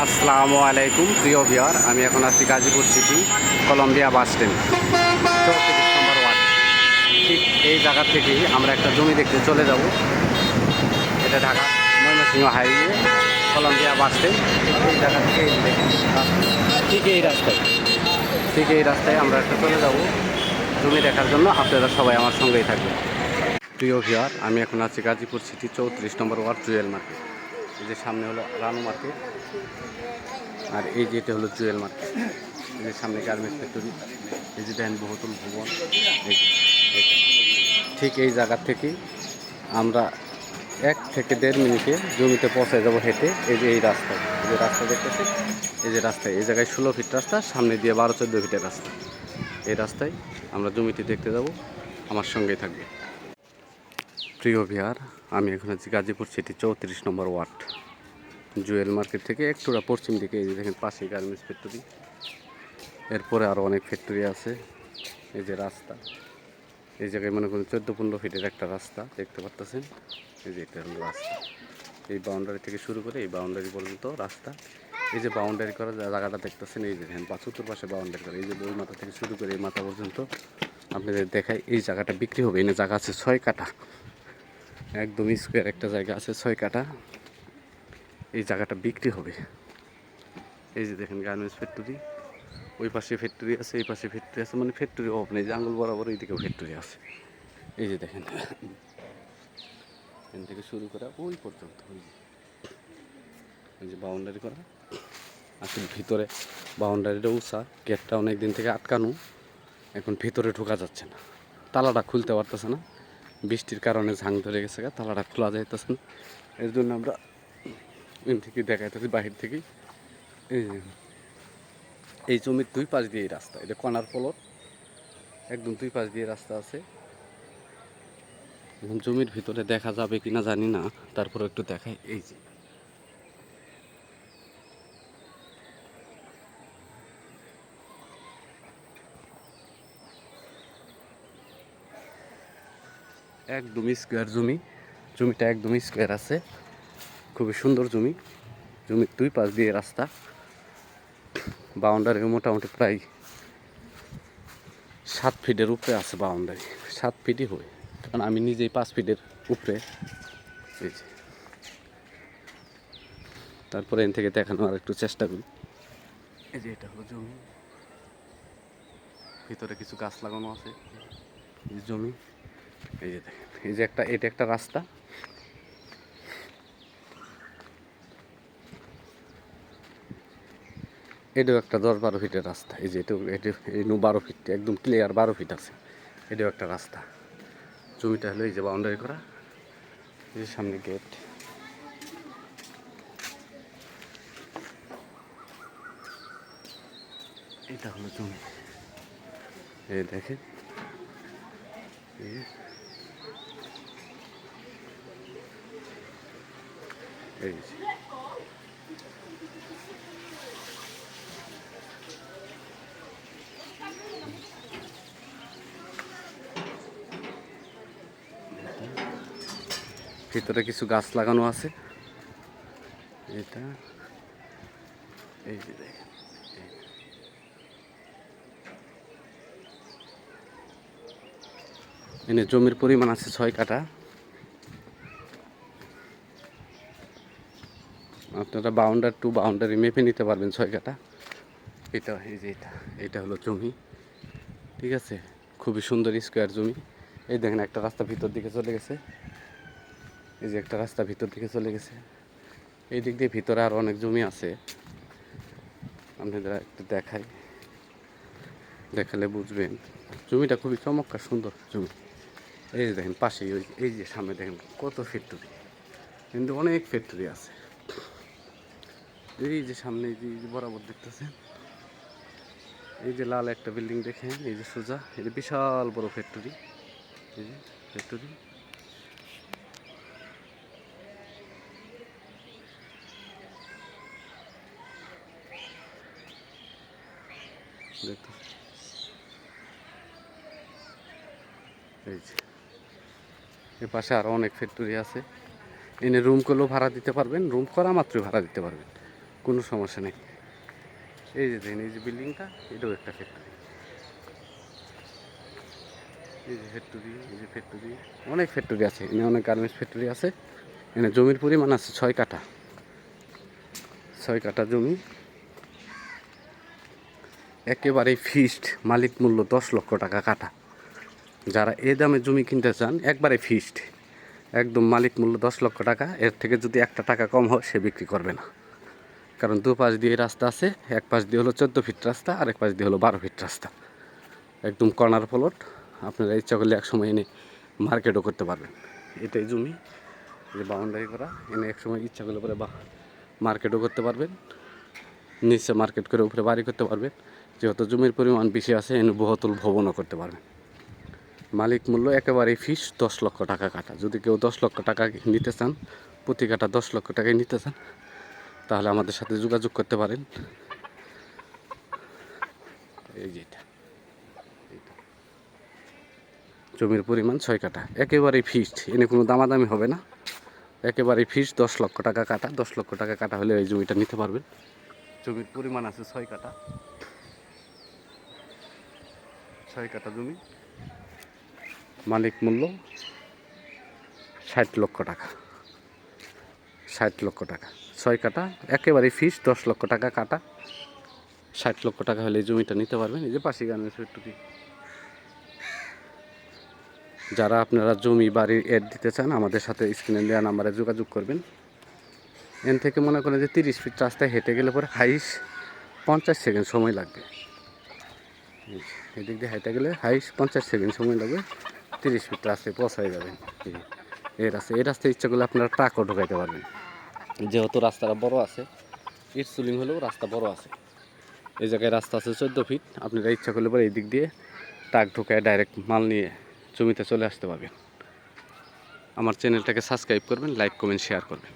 আসসালামু আলাইকুম প্রিয় ভিউয়ার, আমি এখন আছি Gazipur city Columbia bus stand 34 number ward. ঠিক এই জায়গা থেকেই আমরা একটা জমি দেখতে চলে যাব। এটা Dhaka Mymensingh highway Columbia bus stand. এই জায়গা থেকে ঠিক এই রাস্তায় আমরা একটা চলে যাব জমি দেখার জন্য। আপনারা সবাই আমার সঙ্গেই থাকবেন। প্রিয় ভিউয়ার, আমি এখন আছি Gazipur city 34 number word Jewel market. এই যে সামনে হলো রানু মার্কেট, আর এই যে এটা হলো জুয়েল মার্কেট। এই যে সামনে গার্মেন্টস ফ্যাক্টরি, এই যে দেখেন বহুতল ভবন। ঠিক এই জায়গা থেকেই আমরা 1 থেকে 1.5 মিনিটে জমিতে পৌঁছে যাব হেঁটে। এই যে এই রাস্তায়, এই যে রাস্তা দেখতেছে, এই যে রাস্তায়, এই জায়গায় 16 ফিট রাস্তা, সামনে দিয়ে 12-14 ফিটের রাস্তা। এই রাস্তায় আমরা জমিটি দেখতে যাব, আমার সঙ্গেই থাকবে। প্রিয় ভিউয়ার, আমি এখন আছি Gazipur city 34 number word Jewel market থেকে একটুরা পশ্চিম দিকে। এই যে দেখেন পাশে গার্মেন্টস ফ্যাক্টরি, এরপরে আরও অনেক ফ্যাক্টরি আছে। এই যে রাস্তা, এই জায়গায় মনে করুন 14-15 ফিটের একটা রাস্তা দেখতে পাচ্ছেন। এই যে এটা হলো রাস্তা, এই বাউন্ডারি থেকে শুরু করে এই বাউন্ডারি পর্যন্ত রাস্তা। এই যে বাউন্ডারি করা জায়গাটা দেখতেছেন, এই যে দেখেন চতুর্পাশে বাউন্ডারি করা। এই যে ওই মাথা থেকে শুরু করে এই মাথা পর্যন্ত আপনাদের দেখায়। এই জায়গাটা বিক্রি হবে। এনে জায়গা আছে 6 কাঠা, একদম স্কোয়ার একটা জায়গা আছে 6 কাঠা। এই জায়গাটা বিক্রি হবে। এই যে দেখেন গার্মেন্টস ফ্যাক্টরি, ওই পাশে ফ্যাক্টরি আছে, এই পাশে ফ্যাক্টরি আছে, মানে ফ্যাক্টরি অভাব নেই। যে আঙুল বরাবর এইদিকেও ফ্যাক্টরি আছে। এই যে দেখেন এখান থেকে শুরু করা ওই পর্যন্ত, ওই যে বাউন্ডারি করা। আসলে ভিতরে বাউন্ডারিটা উঁচা, গেটটা অনেক দিন থেকে আটকানো, এখন ভিতরে ঢোকা যাচ্ছে না, তালাটা খুলতে পারতেছে না। বৃষ্টির কারণে ঝাং ধরে গেছে, তালাটা খোলা যাইতেছে না। এর জন্য আমরা এখান থেকে দেখাইতেছি বাহির থেকেই। এই যে এই জমির 2 পাশ দিয়ে এই রাস্তা, এটা কর্নার প্লট, একদম 2 পাশ দিয়ে রাস্তা আছে। এখন জমির ভিতরে দেখা যাবে কিনা জানি না, তারপরে একটু দেখাই। এই যে একদম স্কোয়ার জমি, জমিটা একদম স্কোয়ার আছে, খুবই সুন্দর জমি। জমির 2 পাশ দিয়ে রাস্তা, বাউন্ডারি মোটামুটি প্রায় 7 ফিটের উপরে আছে বাউন্ডারি, 7 ফিটই হয়, কারণ আমি নিজেই 5 ফিটের উপরে। এই যে তারপরে এখান থেকে দেখানো আর একটু চেষ্টা করি। এই যে এটা হলো জমি, ভিতরে কিছু গাছ লাগানো আছে। এই জমি, এই যে দেখেন, এই যে এটা একটা রাস্তা। এটাও একটা 10-12 ফিটের রাস্তা। এই যে এটা 12 ফিট, একদম ক্লিয়ার 12 ফিট আছে। এটাও একটা রাস্তা। জমিটা হলো এই যে বাউন্ডারি করা, এই যে সামনে গেট। এটা হলো জমি, এই দেখেন, এই যে ভিতরে কিছু গাছ লাগানো আছে। এটা এই যে দেখেন, এখানে জমির পরিমাণ আছে 6 কাঠা। আপনারা বাউন্ডারি টু বাউন্ডারি মেপে নিতে পারবেন 6 কাঠা। এটা এই যে এটা হলো জমি, ঠিক আছে, খুবই সুন্দর স্কোয়ার জমি। এই দেখেন একটা রাস্তা ভিতর দিকে চলে গেছে, এই যে একটা রাস্তা ভিতর দিকে চলে গেছে। এই দিক দিয়ে ভিতরে আরও অনেক জমি আছে, আপনাদের একটু দেখাই, দেখালে বুঝবেন। জমিটা খুবই চমৎকার সুন্দর জমি। এই যে দেখেন পাশেই এই যে সামনে দেখেন কত ফ্যাক্টরি, কিন্তু অনেক ফ্যাক্টরি আছে। এই যে সামনে এই যে বরাবর দেখতেছেন, এই যে লাল একটা বিল্ডিং দেখেন, এই যে সোজা, এই যে বিশাল বড় ফ্যাক্টরি। এই যে ফ্যাক্টরি, দেখতে এই যে এর পাশে আরও অনেক ফ্যাক্টরি আছে। এনে রুম করলেও ভাড়া দিতে পারবেন, রুম করা মাত্রই ভাড়া দিতে পারবেন। কোনো সমস্যা নেই। এই যে দেখেন, এই যে বিল্ডিংটা, এটাও একটা ফ্যাক্টরি। এই যে ফ্যাক্টরি, এই যে ফ্যাক্টরি, অনেক ফ্যাক্টরি আছে এখানে, অনেক গার্মেন্টস ফ্যাক্টরি আছে এখানে। জমির পরিমাণ আছে 6 কাঠা, 6 কাঠা জমি, একেবারেই ফিক্সড। মালিক মূল্য 10 লক্ষ টাকা কাঠা। যারা এই দামে জমি কিনতে চান, একবারে ফিক্সড, একদম মালিক মূল্য 10 লক্ষ টাকা। এর থেকে যদি একটা টাকা কম হয় সে বিক্রি করবে না, কারণ দুপাশ দিয়ে রাস্তা আছে। এক পাশ দিয়ে হলো 14 ফিট রাস্তা, আর এক পাশ দিয়ে হলো 12 ফিট রাস্তা, একদম কর্নার প্লট। আপনারা ইচ্ছা করলে এক সময় এনে মার্কেটও করতে পারবেন। এটাই জমি, যে বাউন্ডারি করা, এনে এক সময় ইচ্ছা করলে পরে মার্কেটও করতে পারবেন, নিচে মার্কেট করে উপরে বাড়ি করতে পারবেন। যেহেতু জমির পরিমাণ বেশি আছে, এনে বহুতল ভবনও করতে পারবেন। মালিক মূল্য একেবারেই ফিক্স 10 লক্ষ টাকা কাঠা। যদি কেউ 10 লক্ষ টাকা নিতে চান, প্রতি কাঠা 10 লক্ষ টাকায় নিতে চান, তাহলে আমাদের সাথে যোগাযোগ করতে পারেন। এই যে এটা জমির পরিমাণ 6 কাঠা, একেবারেই ফিক্সড, এনে কোনো দামাদামি হবে না। একেবারেই ফিক্সড 10 লক্ষ টাকা কাঠা। 10 লক্ষ টাকা কাঠা হলে এই জমিটা নিতে পারবেন। জমির পরিমাণ আছে 6 কাঠা, 6 কাঠা জমি, মালিক মূল্য 60 লক্ষ টাকা, 60 লক্ষ টাকা। 6 কাঠা, একেবারেই ফিক্সড 10 লক্ষ টাকা কাঠা। 60 লক্ষ টাকা হলে এই জমিটা নিতে পারবেন। এই যে পাশে গার্মেন্টস ফ্যাক্টরি। যারা আপনারা জমি বাড়ির এড দিতে চান, আমাদের সাথে স্ক্রিনে দেওয়া নাম্বারে যোগাযোগ করবেন। এন থেকে মনে করেন যে 30 ফিট রাস্তায় হেঁটে গেলে পরে হাইস 50 সেকেন্ড সময় লাগবে। এদিক দিয়ে হেঁটে গেলে হাইস 50 সেকেন্ড সময় লাগবে, 30 ফিট রাস্তায় পৌঁছায় যাবেন। এই রাস্তায় ইচ্ছা করলে আপনারা ট্রাকও ঢোকাইতে পারবেন, যেহেতু রাস্তাটা বড় আছে। ইট সুলিং হলেও রাস্তা বড় আছে। এই জায়গায় রাস্তা আছে 14 ফিট। আপনারা ইচ্ছা করলে পরে এই দিক দিয়ে ট্রাক ঢোকায় ডাইরেক্ট মাল নিয়ে জমিতে চলে আসতে পারবেন। আমার চ্যানেলটাকে সাবস্ক্রাইব করবেন, লাইক কমেন্ট শেয়ার করবেন।